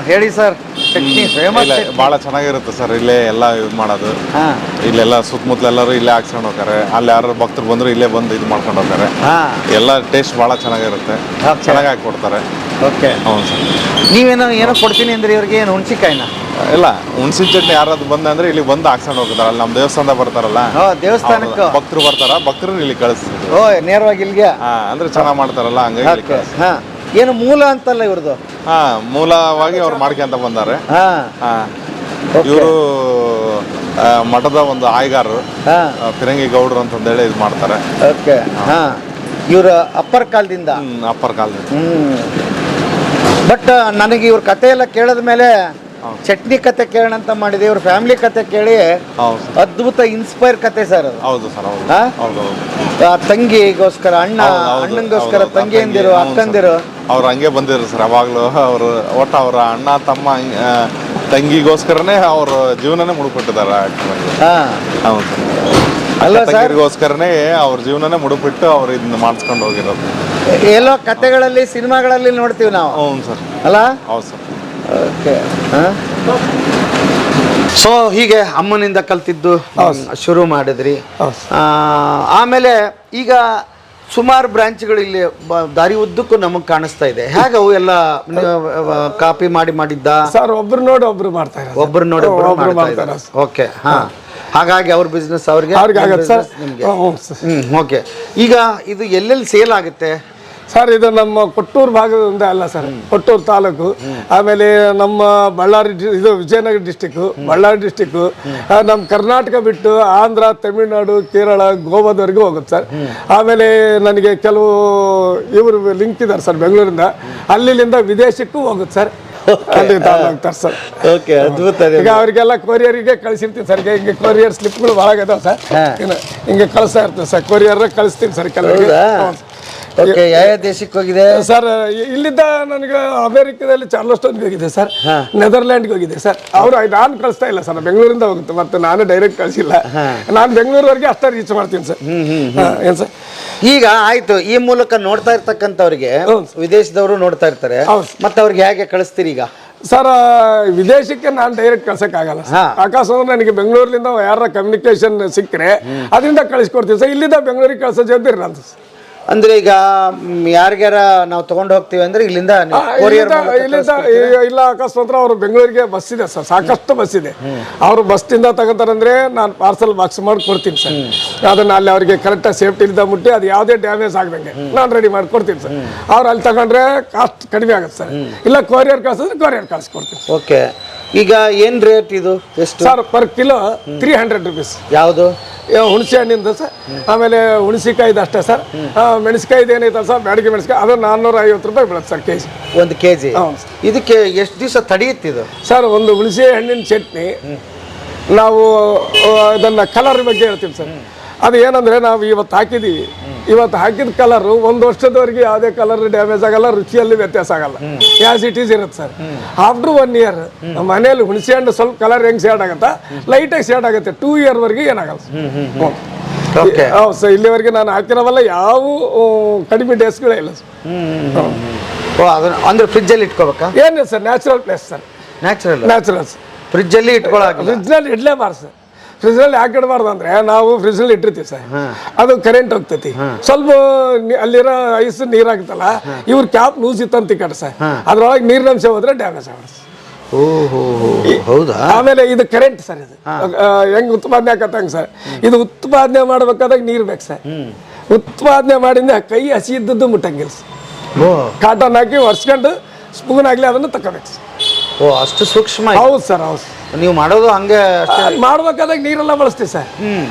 Speaker 2: ಹೇಳಿ ಸರ್. ಚಟ್ನಿ ಫೇಮಸ್,
Speaker 7: ಭಾಳ ಚೆನ್ನಾಗಿರುತ್ತೆ ಸರ್. ಇಲ್ಲೇ ಎಲ್ಲ ಇದು ಮಾಡೋದು. ಇಲ್ಲೆಲ್ಲ ಸುತ್ತಮುತ್ತಲ ಎಲ್ಲರೂ ಇಲ್ಲೇ ಹಾಕ್ಸ್ಕೊಂಡು ಹೋಗ್ತಾರೆ. ಅಲ್ಲಿ ಯಾರು ಭಕ್ತರು ಬಂದ್ರು ಇಲ್ಲೇ ಬಂದು ಇದು ಮಾಡ್ಕೊಂಡು ಹೋಗ್ತಾರೆ. ಎಲ್ಲ ಟೇಸ್ಟ್ ಭಾಳ ಚೆನ್ನಾಗಿರುತ್ತೆ, ಚೆನ್ನಾಗಿ ಹಾಕಿ ಕೊಡ್ತಾರೆ.
Speaker 2: ಓಕೆ,
Speaker 7: ಹೌದು ಸರ್.
Speaker 2: ಏನೋ ಕೊಡ್ತೀನಿ ಅಂದ್ರೆ ಇವ್ರಿಗೆ ಏನು ಹುಣಸಿಕಾಯಿನ?
Speaker 7: ಇಲ್ಲ, ಹುಣಸಿನ ಚಟ್ನಿ ಯಾರಾದ್ರು ಬಂದಂದ್ರೆ ಇಲ್ಲಿ ಬಂದು ಹಾಕ್ಸ್ಕೊಂಡು ಹೋಗ್ತಾರೆ. ಅಲ್ಲಿ ನಮ್ಮ ದೇವಸ್ಥಾನದ ಬರ್ತಾರಲ್ಲ,
Speaker 2: ದೇವಸ್ಥಾನಕ್ಕೆ
Speaker 7: ಭಕ್ತರು ಬರ್ತಾರ, ಭಕ್ತರು ಇಲ್ಲಿ ಕಳಿಸ್ತೀವಿ.
Speaker 2: ಓ, ನೇರವಾಗಿ ಇಲ್ಲಿಗೆ?
Speaker 7: ಅಂದ್ರೆ ಚೆನ್ನಾಗಿ ಮಾಡ್ತಾರಲ್ಲ, ಹಂಗಾಗಿ.
Speaker 2: ಏನು ಮೂಲ ಅಂತಲ್ಲ ಇವ್ರದ್ದು?
Speaker 7: ಮೂಲವಾಗಿ ಅವ್ರು ಮಾಡ್ಕೊಂತ ಬಂದಾರೆ. ಇವರು ಮಠದ ಒಂದು ಆಯ್ಗಾರರು, ಫಿರಂಗಿ ಗೌಡ್ರು ಅಂತಂದೇಳಿ ಇದು ಮಾಡ್ತಾರೆ.
Speaker 2: ಓಕೆ, ಇವ್ರ ಅಪ್ಪರ್ ಕಾಲದಿಂದ?
Speaker 7: ಅಪ್ಪರ್ ಕಾಲದಿಂದ.
Speaker 2: ಬಟ್ ನನಗೆ ಇವ್ರ ಕತೆ ಎಲ್ಲ ಕೇಳಿದ ಮೇಲೆ ಚಟ್ನಿ ಕತೆ ಕೇಳೋಣ ಅಂತ ಮಾಡಿದೆ. ಇವ್ರ ಫ್ಯಾಮಿಲಿ ಕತೆ ಕೇಳಿ ಅದ್ಭುತ ಇನ್ಸ್ಪೈರ್ ಕತೆ ಸರ್ ಅದು.
Speaker 7: ಹೌದು ಸರ್, ಹೌದು.
Speaker 2: ತಂಗಿಗೋಸ್ಕರ ಅಣ್ಣಂಗೋಸ್ಕರ ತಂಗಿಯಂದಿರು, ಅಕ್ಕಂದಿರು
Speaker 7: ಅವ್ರು ಹಂಗೆ ಬಂದಿದ್ರು ಸರ್ ಯಾವಾಗ್ಲೂ. ಅವರು ಒಟ್ಟು ಅವ್ರ ಅಣ್ಣ ತಮ್ಮ ತಂಗಿಗೋಸ್ಕರನೇ ಅವ್ರ ಜೀವನನೇ ಮುಡುಪಿಟ್ಟಿದ್ದಾರೆ. ಹೌದು ಸರ್, ತಂಗಿಗೋಸ್ಕರನೇ ಅವ್ರ ಜೀವನನೇ ಮುಡುಪಿಟ್ಟು ಅವ್ರು ಇದನ್ನ ಮಾಡಿಸ್ಕೊಂಡು ಹೋಗಿರೋದು.
Speaker 2: ಎಲ್ಲೋ ಕತೆಗಳಲ್ಲಿ ಸಿನಿಮಾಗಳಲ್ಲಿ ನೋಡ್ತೀವಿ ನಾವು.
Speaker 7: ಹೌದು ಸರ್.
Speaker 2: ಅಲ್ಲ?
Speaker 7: ಹೌದು ಸರ್.
Speaker 2: ಓಕೆ, ಸೊ ಹೀಗೆ ಅಮ್ಮನಿಂದ ಕಲ್ತಿದ್ದು ಶುರು ಮಾಡಿದ್ರಿ. ಆಮೇಲೆ ಈಗ ಸುಮಾರು ಬ್ರಾಂಚ್ಗಳು ಇಲ್ಲಿ ದಾರಿ ಉದ್ದಕ್ಕೂ ನಮಗೆ ಕಾಣಿಸ್ತಾ ಇದೆ. ಹೇಗೆ ಅವು ಎಲ್ಲ ಕಾಪಿ ಮಾಡಿದ್ದ
Speaker 3: ಸರ್? ಒಬ್ರು ನೋಡಿ ಒಬ್ರು ಮಾಡ್ತಾ ಇದ್ದಾರೆ.
Speaker 2: ಒಬ್ರು ನೋಡಿ ಒಬ್ರು ಮಾಡ್ತಾರೆ. ಓಕೆ, ಹಾ. ಹಾಗಾಗಿ ಅವ್ರ ಬಿಸ್ನೆಸ್ ಅವ್ರಿಗೆ
Speaker 3: ಆಗತ್ತೆ ಸರ್.
Speaker 2: ಓಕೆ. ಈಗ ಇದು ಎಲ್ಲೆಲ್ಲಿ ಸೇಲ್ ಆಗುತ್ತೆ
Speaker 3: ಸರ್? ಇದು ನಮ್ಮ ಕೊಟ್ಟೂರು ಭಾಗದಿಂದ ಅಲ್ಲ ಸರ್, ಕೊಟ್ಟೂರು ತಾಲೂಕು, ಆಮೇಲೆ ನಮ್ಮ ಬಳ್ಳಾರಿ ಇದು ವಿಜಯನಗರ ಡಿಸ್ಟಿಕ್ಕು, ಬಳ್ಳಾರಿ ಡಿಸ್ಟಿಕ್ಕು, ನಮ್ಮ ಕರ್ನಾಟಕ ಬಿಟ್ಟು ಆಂಧ್ರ, ತಮಿಳುನಾಡು, ಕೇರಳ, ಗೋವಾದವರೆಗೂ ಹೋಗುತ್ತೆ ಸರ್. ಆಮೇಲೆ ನನಗೆ ಕೆಲವು ಇವರು ಲಿಂಕ್ ಇದ್ದಾರೆ ಸರ್ ಬೆಂಗಳೂರಿಂದ, ಅಲ್ಲಿಂದ ವಿದೇಶಕ್ಕೂ ಹೋಗುತ್ತೆ ಸರ್. ಅಲ್ಲಿ ಹೋಗ್ತಾರೆ ಸರ್.
Speaker 2: ಓಕೆ, ಅದ್ಭುತ.
Speaker 3: ಈಗ ಅವರಿಗೆಲ್ಲ ಕೊರಿಯರಿಗೆ ಕಳಿಸಿರ್ತೀನಿ ಸರ್. ಹಿಂಗೆ ಕೊರಿಯರ್ ಸ್ಲಿಪ್ಗಳು ಭಾಳ ಇದಾವೆ ಸರ್, ಹಿಂಗೆ ಕಳಿಸ್ತಾ ಇರ್ತೀವಿ ಸರ್. ಕೊರಿಯರ್ ಕಳಿಸ್ತೀನಿ ಸರ್ ಕೆಲವರಿಗೆ.
Speaker 2: ಓಕೆ, ಯಾವ ದೇಶಕ್ಕೆ ಹೋಗಿದೆ
Speaker 3: ಸರ್? ಇಲ್ಲಿದ್ದ ನನಗೆ ಅಮೆರಿಕದಲ್ಲಿ ಚಾರ್ಲಸ್ಟೋನ್ಗೆ ಹೋಗಿದೆ ಸರ್, ನೆದರ್ಲ್ಯಾಂಡ್ಗೆ ಹೋಗಿದೆ ಸರ್. ಅವರು ನಾನು ಕಳಿಸ್ತಾ ಇಲ್ಲ ಸರ್, ಬೆಂಗಳೂರಿಂದ ಹೋಗುತ್ತೆ. ಮತ್ತೆ ನಾನು ಡೈರೆಕ್ಟ್ ಕಳಿಸಿಲ್ಲ, ನಾನು ಬೆಂಗಳೂರವರೆಗೆ ಅಷ್ಟೇ ರೀಚ್ ಮಾಡ್ತೀನಿ ಸರ್. ಏನು ಸರ್?
Speaker 2: ಈಗ ಆಯ್ತು, ಈ ಮೂಲಕ ನೋಡ್ತಾ ಇರ್ತಕ್ಕಂಥವ್ರಿಗೆ ವಿದೇಶದವರು ನೋಡ್ತಾ ಇರ್ತಾರೆ, ಮತ್ತೆ ಅವ್ರಿಗೆ ಹೇಗೆ ಕಳಿಸ್ತೀರಿ ಈಗ?
Speaker 3: ಸರ್, ವಿದೇಶಕ್ಕೆ ನಾನು ಡೈರೆಕ್ಟ್ ಕಳ್ಸಕ್ಕಾಗಲ್ಲ ಸರ್. ಅಕಸ್ಮಾತ್ ನನಗೆ ಬೆಂಗಳೂರಿನಿಂದ ಯಾರ ಕಮ್ಯುನಿಕೇಶನ್ ಸಿಕ್ಕರೆ ಅದರಿಂದ ಕಳಿಸ್ಕೊಡ್ತೀವಿ ಸರ್. ಇಲ್ಲಿಂದ ಬೆಂಗಳೂರಿಗೆ ಕಳ್ಸೋ ಜವಾಬ್ದಾರಿ ನಂದು.
Speaker 2: ಅಂದ್ರೆ ಈಗ ಯಾರಿಗಾರ ನಾವು ತಗೊಂಡು ಹೋಗ್ತೀವಿ ಅಂದ್ರೆ ಇಲ್ಲಿಂದ
Speaker 3: ಇಲ್ಲ, ಅಕಸ್ಮಾತ್ ಅವರು ಬೆಂಗಳೂರಿಗೆ ಬಸ್ ಇದೆ ಸರ್, ಸಾಕಷ್ಟು ಬಸ್ ಇದೆ. ಅವರು ಬಸ್ನಿಂದ ತಗೋತಾರಂದ್ರೆ ನಾನು ಪಾರ್ಸಲ್ ಬಾಕ್ಸ್ ಮಾಡಿ ಕೊಡ್ತೀನಿ ಸರ್. ಅದನ್ನ ಅಲ್ಲಿ ಅವರಿಗೆ ಕರೆಕ್ಟಾಗಿ ಸೇಫ್ಟಿಲಿಂದ ಮುಟ್ಟಿ ಅದು ಯಾವುದೇ ಡ್ಯಾಮೇಜ್ ಆಗದಂಗೆ ನಾನು ರೆಡಿ ಮಾಡಿ ಕೊಡ್ತೀನಿ ಸರ್. ಅವ್ರು ಅಲ್ಲಿ ತಗೊಂಡ್ರೆ ಕಾಸ್ಟ್ ಕಡಿಮೆ ಆಗುತ್ತೆ ಸರ್. ಇಲ್ಲ ಕೊರಿಯರ್ ಕಳ್ಸಿದ್ರೆ ಕೊರಿಯರ್ ಕಳ್ಸಿಕೊಡ್ತೀನಿ.
Speaker 2: ಓಕೆ. ಈಗ ಏನ್ ರೇಟ್ ಇದು? ಎಷ್ಟು
Speaker 3: ಸರ್? Per kilo 300 rupees.
Speaker 2: ಯಾವುದು?
Speaker 3: ಹುಣಸೆ ಹಣ್ಣಿಂದ ಸರ್. ಆಮೇಲೆ ಹುಣಸಿಕಾಯ್ದು ಅಷ್ಟೇ ಸರ್. ಮೆಣಸಿಕಾಯ್ದು ಏನೈತೆ ಸರ್, ಬ್ಯಾಡಿಗೆ ಮೆಣಸಿಕಾಯಿ, ಅದು 450 ರೂಪಾಯಿ ಬೀಳುತ್ತೆ ಸರ್ ಕೆಜಿ.
Speaker 2: 1 kg. ಇದಕ್ಕೆ ಎಷ್ಟು ದಿವಸ ತಡೆಯುತ್ತೆ ಇದು?
Speaker 3: ಸರ್, ಒಂದು ಹುಣಸೆ ಹಣ್ಣಿನ ಚಟ್ನಿ ನಾವು ಅದನ್ನ ಕಲರ್ ಬಗ್ಗೆ ಹೇಳ್ತೀವಿ ಸರ್. ಅದು ಏನಂದ್ರೆ ನಾವು ಇವತ್ತು ಹಾಕಿದೀವಿ, ಇವತ್ತು ಹಾಕಿದ ಕಲರ್ 1 ವರ್ಷದವರೆಗೆ ಯಾವುದೇ ಕಲರ್ ಡ್ಯಾಮೇಜ್ ಆಗಲ್ಲ, ರುಚಿಯಲ್ಲಿ ವ್ಯತ್ಯಾಸ ಆಗಲ್ಲ, ಆಸ್ ಇಟ್ ಈಸ್ ಇರುತ್ತೆ ಸರ್. ಆಫ್ಟರ್ 1 year ಮನೆಯಲ್ಲಿ ಹುಣಸೆ ಹಣ್ಣು ಸ್ವಲ್ಪ ಕಲರ್ ಹೆಂಗ್ ಶೇಡ್ ಆಗುತ್ತಾ, ಲೈಟಾಗಿ ಶೇಡ್ ಆಗುತ್ತೆ. 2 year ವರೆಗೆ ಏನಾಗಲ್ಲ ಹೌದು ಸರ್. ಇಲ್ಲಿವರೆಗೆ ನಾನು ಹಾಕಿರೋವಲ್ಲ ಯಾವ ಕಡಿಮೆ ಡೇಸ್ಗಳೇ ಇಲ್ಲ ಸರ್.
Speaker 2: ಅಂದ್ರೆ ಫ್ರಿಜ್ಜಲ್ಲಿ ಇಟ್ಕೋಬೇಕಾ?
Speaker 3: ಏನಿಲ್ಲ sir, natural place sir. Natural
Speaker 2: ಫ್ರಿಜ್ಜಲ್ಲಿ ಇಟ್ಕೊಳ್ಳೋಕೆ
Speaker 3: ಫ್ರಿಜ್ನಲ್ಲಿ ಇಡ್ಲೇಬಾರ್ದು ಸರ್. ಫ್ರಿಜ್ನಲ್ಲಿ ಯಾಕೆ ಇಡಬಾರ್ದು ಅಂದ್ರೆ ನಾವು ಫ್ರಿಜ್ನಲ್ಲಿ ಇಟ್ಟಿರ್ತೀವಿ ಸರ್, ಅದು ಕರೆಂಟ್ ಹೋಗ್ತೈತಿ. ಸ್ವಲ್ಪ ಅಲ್ಲಿರೋ ಐಸ್ ನೀರಾಗುತ್ತಲ್ಲ, ಇವ್ರ ಕ್ಯಾಪ್ ಲೂಸಿತ್ತಂತ ತಿಕ್ಕಟ ಸರ್, ಅದ್ರೊಳಗೆ ನೀರಿನಂಶ ಹೋದ್ರೆ ಡ್ಯಾಮೇಜ್ ಆಗುತ್ತೆ.
Speaker 2: ಹೌದಾ?
Speaker 3: ಆಮೇಲೆ ಇದು ಕರೆಂಟ್ ಸರ್. ಇದು ಹೆಂಗ್ ಉತ್ಪಾದನೆ ಆಗತ್ತಂಗ ಸರ್. ಇದು ಉತ್ಪಾದನೆ ಮಾಡ್ಬೇಕಾದಾಗ ನೀರು ಬೇಕು ಸರ್. ಉತ್ಪಾದನೆ ಮಾಡಿಂದ ಕೈ ಹಸಿ ಇದ್ದದ್ದು ಮುಟ್ಟಂಗಿಲ್ಲ ಸರ್. ಕಾಟನ್ ಹಾಕಿ ಒರ್ಸ್ಕೊಂಡು ಸ್ಪೂನ್ ಆಗ್ಲಿ ಅದನ್ನು ತಗೋಬೇಕು ಸರ್.
Speaker 2: ಅಷ್ಟು ಸೂಕ್ಷ್ಮ.
Speaker 3: ಹೌದು ಸರ್, ಹೌದು.
Speaker 2: ನೀವು ಮಾಡೋದು ಹಂಗೆ
Speaker 3: ಮಾಡ್ಬೇಕಾದಾಗ ನೀರೆಲ್ಲ ಬಳಸ್ತೀವಿ ಸರ್.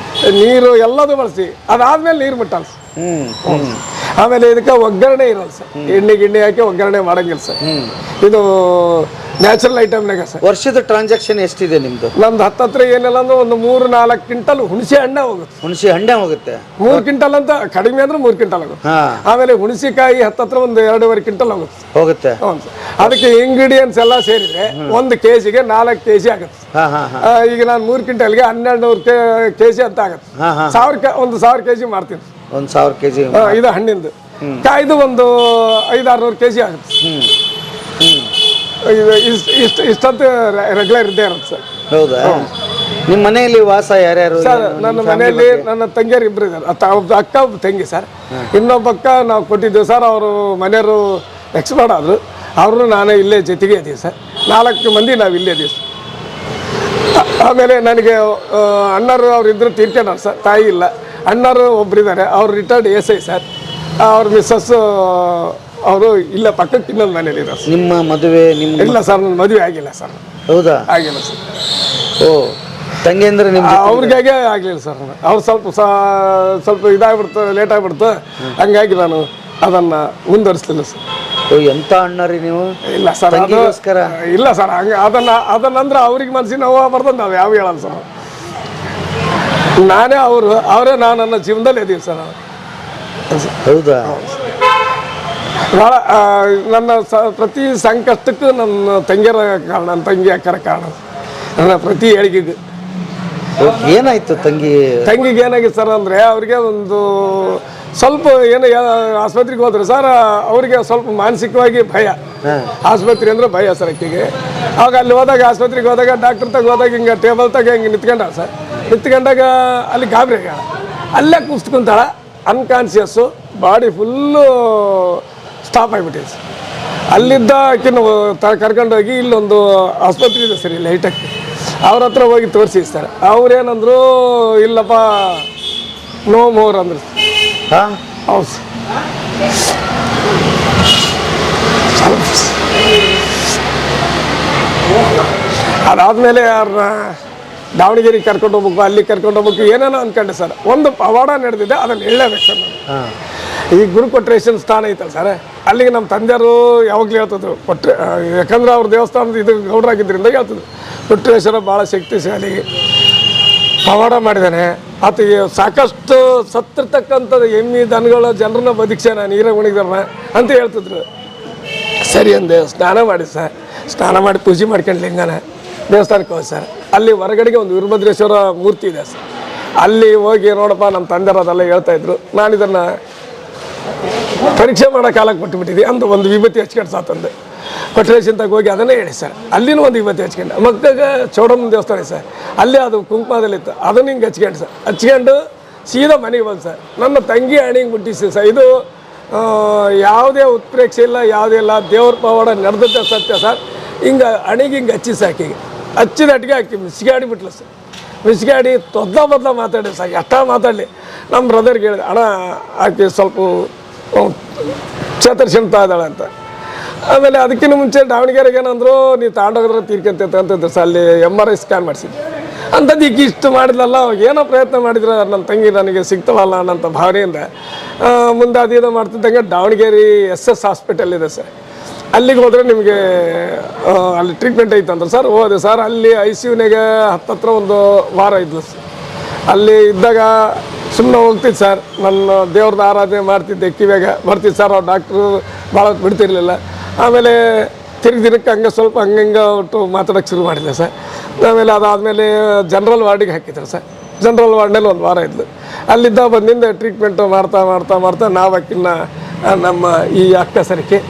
Speaker 3: ನೀರು ಎಲ್ಲದೂ ಬಳಸ್ತೀವಿ. ಅದಾದ್ಮೇಲೆ ನೀರು ಮುಟ್ಟಲ್ಲ ಸರ್. ಆಮೇಲೆ ಇದಕ್ಕೆ ಒಗ್ಗರಣೆ ಇರಲ್ಲ ಸರ್. ಎಣ್ಣೆ ಹಾಕಿ ಒಗ್ಗರಣೆ ಮಾಡಂಗಿಲ್ಲ ಸರ್. ಇದು ನ್ಯಾಚುರಲ್ ಐಟಮ್ನಾಗ ಸರ್.
Speaker 2: ವರ್ಷದ ಟ್ರಾನ್ಸಾಕ್ಷನ್ ಎಷ್ಟಿದೆ ನಿಮ್ದು?
Speaker 3: ನಮ್ದು ಹತ್ತತ್ರ ಏನಿಲ್ಲ ಅಂದ್ರೆ ಒಂದು 3-4 ಕ್ವಿಂಟಲ್ ಹುಣಸೆ ಹಣ್ಣೆ ಹೋಗುತ್ತೆ.
Speaker 2: ಹುಣಸೆ ಹಣ್ಣೆ ಹೋಗುತ್ತೆ.
Speaker 3: 3 ಕ್ವಿಂಟಲ್ ಅಂತ ಕಡಿಮೆ ಅಂದ್ರೆ 3 ಕ್ವಿಂಟಲ್ ಆಗುತ್ತೆ. ಆಮೇಲೆ ಹುಣಸಿಕಾಯಿ ಹತ್ತತ್ರ ಒಂದು 2.5 ಕ್ವಿಂಟಲ್ ಹೋಗುತ್ತೆ. ಅದಕ್ಕೆ ಇಂಗ್ರೀಡಿಯೆಂಟ್ಸ್ ಎಲ್ಲ ಸೇರಿದ್ರೆ 1 kgಗೆ 4 kg ಆಗುತ್ತೆ. ಈಗ ನಾನು 3 ಕ್ವಿಂಟಲ್ಗೆ 1200 kg ಅಂತ ಆಗುತ್ತೆ. 1000 kg ಮಾಡ್ತೀನಿ.
Speaker 2: 1000 kg
Speaker 3: ಇದು ಹಣ್ಣಿಂದು. ಕಾಯ್ದು ಒಂದು 500-600 kg ಆಗುತ್ತೆ. ಇಷ್ಟಂತೂ ರೆಗ್ಯುಲರ್ ಇದ್ದೇ ಇರುತ್ತೆ ಸರ್.
Speaker 2: ಹೌದಾ? ನಿಮ್ಮ ಮನೆಯಲ್ಲಿ ವಾಸ ಯಾರ್ಯಾರು?
Speaker 3: ಸರ್, ನನ್ನ ಮನೆಯಲ್ಲಿ ನನ್ನ ತಂಗಿಯರು 2 ಇದ್ದಾರೆ. ಅಕ್ಕ ಒಬ್ಬ ತಂಗಿ ಸರ್. ಇನ್ನೊಬ್ಬ ಅಕ್ಕ ನಾವು ಕೊಟ್ಟಿದ್ದೇವೆ ಸರ್. ಅವರು ಮನೆಯವರು ಎಕ್ಸ್ಪರ್ಟ್ ಆದರು. ಅವರು ನಾನೇ ಇಲ್ಲೇ ಜೊತೆಗೆ ಇದ್ದೀವಿ ಸರ್. 4 ಮಂದಿ ನಾವು ಇಲ್ಲೇ ಇದ್ದೀವಿ ಸರ್. ಆಮೇಲೆ ನನಗೆ ಅಣ್ಣರು ಅವ್ರು ಇದ್ರು ತೀರ್ಕೊಂಡವ್ರು ಸರ್. ತಾಯಿ ಇಲ್ಲ. ಅಣ್ಣರು ಒಬ್ಬರಿದ್ದಾರೆ, ಅವ್ರು ರಿಟೈರ್ಡ್ SI ಸರ್. ಅವ್ರ ಮಿಸ್ಸಸ್ ಅವರು ಇಲ್ಲ ಪಕ್ಕಕ್ಕೆ ಇನ್ನೊಂದು ಮನೇಲಿ ಇದ್ದಾರೆ.
Speaker 2: ನಿಮ್ಮ ಮದುವೆ?
Speaker 3: ಇಲ್ಲ ಸರ್, ನನ್ನ ಮದುವೆ ಆಗಿಲ್ಲ ಸರ್.
Speaker 2: ಹೌದಾ?
Speaker 3: ಆಗಿಲ್ಲ ಸರ್.
Speaker 2: ತಂಗಿ ಅಂದ್ರೆ
Speaker 3: ಅವ್ರಿಗಾಗೆ ಆಗಲಿಲ್ಲ ಸರ್. ಅವ್ರು ಸ್ವಲ್ಪ ಇದಾಗ್ಬಿಡ್ತು, ಲೇಟ್ ಆಗಿಬಿಡ್ತು. ಹಂಗಾಗಿ ನಾನು ಅದನ್ನು ಮುಂದುವರಿಸಲಿಲ್ಲ ಸರ್.
Speaker 2: ಎಂತ ಅಣ್ಣರಿ ನೀವು?
Speaker 3: ಇಲ್ಲ ಸರ್, ಇಲ್ಲ ಸರ್. ಹಂಗೆ ಅದನ್ನಂದ್ರೆ ಅವ್ರಿಗೆ ಮನಸ್ಸಿನ ನೋವು ಬರ್ತದೆ. ನಾವು ಯಾವ ಹೇಳಲ್ಲ ಸರ್. ನಾನೇ ಅವರೇ ನಾನು ನನ್ನ ಜೀವನದಲ್ಲಿ ಇದೀವಿ ಸರ್.
Speaker 2: ಹೌದಾ?
Speaker 3: ಭಾಳ ನನ್ನ ಪ್ರತಿ ಸಂಕಷ್ಟಕ್ಕೂ ನನ್ನ ತಂಗಿಯರ ಕಾರಣ, ನನ್ನ ತಂಗಿ ಅಕ್ಕರ ಕಾರಣ. ನನ್ನ ಪ್ರತಿ ಏಳಿಗೆಗೂ.
Speaker 2: ಏನಾಯ್ತು ತಂಗಿಗೆ?
Speaker 3: ಏನಾಗಿದೆ ಸರ್ ಅಂದರೆ ಅವ್ರಿಗೆ ಒಂದು ಸ್ವಲ್ಪ ಏನು ಆಸ್ಪತ್ರೆಗೆ ಹೋದ್ರೆ ಸರ್ ಅವರಿಗೆ ಸ್ವಲ್ಪ ಮಾನಸಿಕವಾಗಿ ಭಯ. ಆಸ್ಪತ್ರೆ ಅಂದ್ರೆ ಭಯ ಸರ್ ಅಕ್ಕಿಗೆ. ಆಗ ಅಲ್ಲಿ ಹೋದಾಗ ಆಸ್ಪತ್ರೆಗೆ ಹೋದಾಗ ಡಾಕ್ಟರ್ ತಗ ಹೋದಾಗ ಹಿಂಗೆ ಟೇಬಲ್ ತಗ ಹಿಂಗೆ ನಿಂತ್ಕೊಂಡ ಸರ್. ನಿಂತ್ಕೊಂಡಾಗ ಅಲ್ಲಿ ಗಾಬರಿ ಆಗ್ಯಾಳ, ಅಲ್ಲೇ ಕುಸ್ತ್ಕೊಂತಾಳ, ಅನ್ಕಾನ್ಸಿಯಸ್ಸು, ಬಾಡಿ ಫುಲ್ಲು ಸ್ಟಾಪ್ ಆಗಿಬಿಟ್ಟಿದೆ ಸರ್. ಅಲ್ಲಿದ್ದ ಆಕಿನ ಕರ್ಕೊಂಡೋಗಿ ಇಲ್ಲೊಂದು ಆಸ್ಪತ್ರೆ ಇದೆ ಸರ್ ಇಲ್ಲಿ ಹೈಟೆಕ್, ಅವ್ರ ಹತ್ರ ಹೋಗಿ ತೋರಿಸಿ ಸರ್. ಅವ್ರೇನಂದ್ರು ಇಲ್ಲಪ್ಪ ನೋ ಮೋರ್ ಅಂದ್ರು. ಹೌದು ಸರ್. ಅದಾದಮೇಲೆ ಅವ್ರನ್ನ ದಾವಣಗೆರೆಗೆ ಕರ್ಕೊಂಡು ಹೋಗ್ಬೇಕು, ಅಲ್ಲಿ ಕರ್ಕೊಂಡು ಹೋಗ್ಬೇಕು ಏನೇನೋ ಅಂದ್ಕೊಂಡೆ ಸರ್. ಒಂದು ಪವಾಡ ನಡೆದಿದೆ, ಅದನ್ನು ಹೇಳಬೇಕು ಸರ್ ನಾನು. ಈ ಗುರುಕೊಟ್ರೇಶನ್ ಸ್ಥಾನ ಐತಲ್ಲ ಸರ್, ಅಲ್ಲಿಗೆ ನಮ್ಮ ತಂದೆಯವರು ಯಾವಾಗಲೂ ಹೇಳ್ತಿದ್ರು ಕೊಟ್ರೆ, ಯಾಕಂದ್ರೆ ಅವ್ರ ದೇವಸ್ಥಾನದ ಇದು ಗೌಡ್ರಾಗಿದ್ದರಿಂದ ಹೇಳ್ತಿದ್ರು ಕೊಟ್ರೇಶ್ವರ ಭಾಳ ಶಕ್ತಿಶಾಲಿ, ಪವಾಡ ಮಾಡಿದ್ದಾನೆ ಆತಗೆ, ಸಾಕಷ್ಟು ಸತ್ತಿರ್ತಕ್ಕಂಥದ್ದು ಎಮ್ಮಿ ದನಗಳ ಜನರನ್ನ ಬದುಕ್ಸ್ಯಾನ, ನೀರಾಗ ಉಣಿದಾರನ ಅಂತ ಹೇಳ್ತಿದ್ರು. ಸರಿ ಅಂದೆ, ಸ್ನಾನ ಮಾಡಿ ಸರ್. ಸ್ನಾನ ಮಾಡಿ ಪೂಜೆ ಮಾಡ್ಕೊಂಡು ಲಿಂಗನ ದೇವಸ್ಥಾನಕ್ಕೆ ಹೋಗಿ ಸರ್. ಅಲ್ಲಿ ಹೊರಗಡೆಗೆ ಒಂದು ವೀರಭದ್ರೇಶ್ವರ ಮೂರ್ತಿ ಇದೆ ಸರ್. ಅಲ್ಲಿ ಹೋಗಿ ನೋಡಪ್ಪ ನಮ್ಮ ತಂದೆಯರು ಅದೆಲ್ಲ ಹೇಳ್ತಾಯಿದ್ರು. ನಾನು ಇದನ್ನು ಪರೀಕ್ಷೆ ಮಾಡೋ ಕಾಲಕ್ಕೆ ಕೊಟ್ಟುಬಿಟ್ಟಿದ್ದೆ ಅಂದು ಒಂದು ವಿಭೂತಿ ಹಚ್ಕೊಂಡು ಸಾತಂದೆ ಕೊಟ್ರೇಶನ್ತಾಗ ಹೋಗಿ ಅದನ್ನೇ ಹೇಳಿ ಸರ್. ಅಲ್ಲಿನೂ ಒಂದು ವಿಭೂತಿ ಹಚ್ಕೊಂಡು ಮಕ್ಕಳಿಗೆ ಚೌಡಮ್ಮನ ದೇವಸ್ಥಾನ ಸರ್, ಅಲ್ಲೇ ಅದು ಕುಂಕುಮದಲ್ಲಿತ್ತು, ಅದನ್ನು ಹಿಂಗೆ ಹಚ್ಕೊಂಡು ಸರ್. ಹಚ್ಕೊಂಡು ಸೀದಾ ಮನೆಗೆ ಬಂದು ಸರ್. ನನ್ನ ತಂಗಿ ಹಣಿಗೆ ಮುಟ್ಟಿಸಿ ಸರ್. ಇದು ಯಾವುದೇ ಉತ್ಪ್ರೇಕ್ಷೆ ಇಲ್ಲ, ಯಾವುದೇ ಇಲ್ಲ, ದೇವ್ರ ಪವಾಡ ನಡೆದದ್ದೇ ಸತ್ಯ ಸರ್. ಹಿಂಗೆ ಹಣಿಗೆ ಹಿಂಗೆ ಹಚ್ಚಿ ಸಾಕಿಗೆ ಹಚ್ಚಿದ ಅಟ್ಟಿಗೆ ಹಾಕಿ ಮಿಸ್ಗಾಡಿ ಬಿಟ್ಲು ಸರ್. ಮಿಸ್ಗಾಡಿ ತೊದ್ಲ ಮಾತಾಡಿ ಸರ್, ಎಷ್ಟ ಮಾತಾಡಲಿ. ನಮ್ಮ ಬ್ರದರ್ಗೆ ಹೇಳಿದೆ, ಅಣ್ಣ ಆಕೆ ಸ್ವಲ್ಪ ಚೇತರಿಸ್ತಾ ಇದ್ದಾಳೆ ಅಂತ. ಆಮೇಲೆ ಅದಕ್ಕಿಂತ ಮುಂಚೆ ದಾವಣಗೆರೆಗೆ ಏನಂದ್ರು, ನೀವು ತಗೊಂಡೋಗಿದ್ರೆ ತೀರ್ಕೊಂತೈತೆ ಅಂತಂದ್ರೆ ಸರ್. ಅಲ್ಲಿ MRI ಸ್ಕ್ಯಾನ್ ಮಾಡಿಸಿದ್ದೆ. ಅಂಥದ್ದು ಈಗ ಇಷ್ಟು ಮಾಡಿದ್ಲಲ್ಲ, ಏನೋ ಪ್ರಯತ್ನ ಮಾಡಿದ್ರೆ ನನ್ನ ತಂಗಿ ನನಗೆ ಸಿಗ್ತವಲ್ಲ ಅನ್ನೋಂಥ ಭಾವನೆಯಿಂದ ಮುಂದೆ ಅದೇನೋ ಮಾಡ್ತಿದ್ದಂಗೆ ದಾವಣಗೆರೆ SS ಹಾಸ್ಪಿಟಲ್ ಇದೆ ಸರ್, ಅಲ್ಲಿಗೆ ಹೋದರೆ ನಿಮಗೆ ಅಲ್ಲಿ ಟ್ರೀಟ್ಮೆಂಟ್ ಐತಂದ್ರೆ ಸರ್. ಹೋದೆ ಸರ್. ಅಲ್ಲಿ ICUನಾಗೆ ಹತ್ತತ್ರ ಒಂದು ವಾರ ಇದ್ಲು ಸರ್. ಅಲ್ಲಿ ಇದ್ದಾಗ ಸುಮ್ಮನೆ ಹೋಗ್ತಿದ್ದು ಸರ್. ನನ್ನ ದೇವ್ರದ್ದು ಆರಾಧನೆ ಮಾಡ್ತಿದ್ದೆ, ಕಿವಿಯಾಗ ಬರ್ತಿದ್ದು ಸರ್. ಅವ್ರು ಡಾಕ್ಟ್ರು ಭಾಳ ಬಿಡ್ತಿರ್ಲಿಲ್ಲ. ಆಮೇಲೆ ತಿರುಗಿ ದಿನಕ್ಕೆ ಹಂಗೆ ಸ್ವಲ್ಪ ಹಂಗೆ ಒಟ್ಟು ಮಾತಾಡೋಕ್ಕೆ ಶುರು ಮಾಡಿದ್ದೆ ಸರ್. ಆಮೇಲೆ ಅದಾದಮೇಲೆ ಜನರಲ್ ವಾರ್ಡಿಗೆ ಹಾಕಿದ್ರು ಸರ್. ಜನರಲ್ ವಾರ್ಡ್ನಲ್ಲಿ ಒಂದು ವಾರ ಇದ್ಲು. ಅಲ್ಲಿದ್ದ ಬಂದಿಂದ ಟ್ರೀಟ್ಮೆಂಟು ಮಾಡ್ತಾ ನಾವು ಆಕಿನ್ನ ನಮ್ಮ ಈ ಅಕ್ಕ ಸರಿಕೆ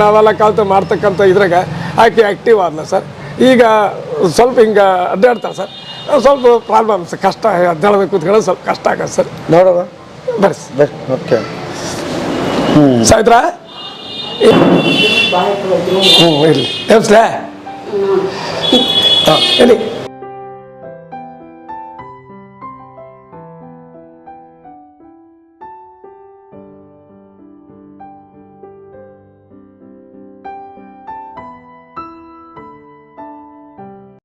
Speaker 3: ನಾವೆಲ್ಲ ಕಲ್ತು ಮಾಡ್ತಕ್ಕಂಥ ಇದ್ರಾಗ ಆಕೆ ಆ್ಯಕ್ಟಿವ್ ಆದ್ಲ ಸರ್. ಈಗ ಸ್ವಲ್ಪ ಹಿಂಗೆ ಅಡ್ಡಾಡ್ತಾರೆ ಸರ್. ಸ್ವಲ್ಪ ಪ್ರಾಬ್ಲಮ್ಸ್, ಕಷ್ಟ, ಅಡ್ಡಾಡೋದು ಕೂತ್ಕೊಳ್ಳೋದು ಸ್ವಲ್ಪ ಕಷ್ಟ ಆಗತ್ತೆ ಸರ್.
Speaker 2: ನೋಡುವ
Speaker 3: ಬರ್ರಿ
Speaker 2: ಬರ್ರಿ. ಓಕೆ.
Speaker 3: ಸಾಯ್ತ್ರಾ ಇರಲಿ ಎಬ್ಸ್ಲೇ ಹಾಂ ಹೇಳಿ.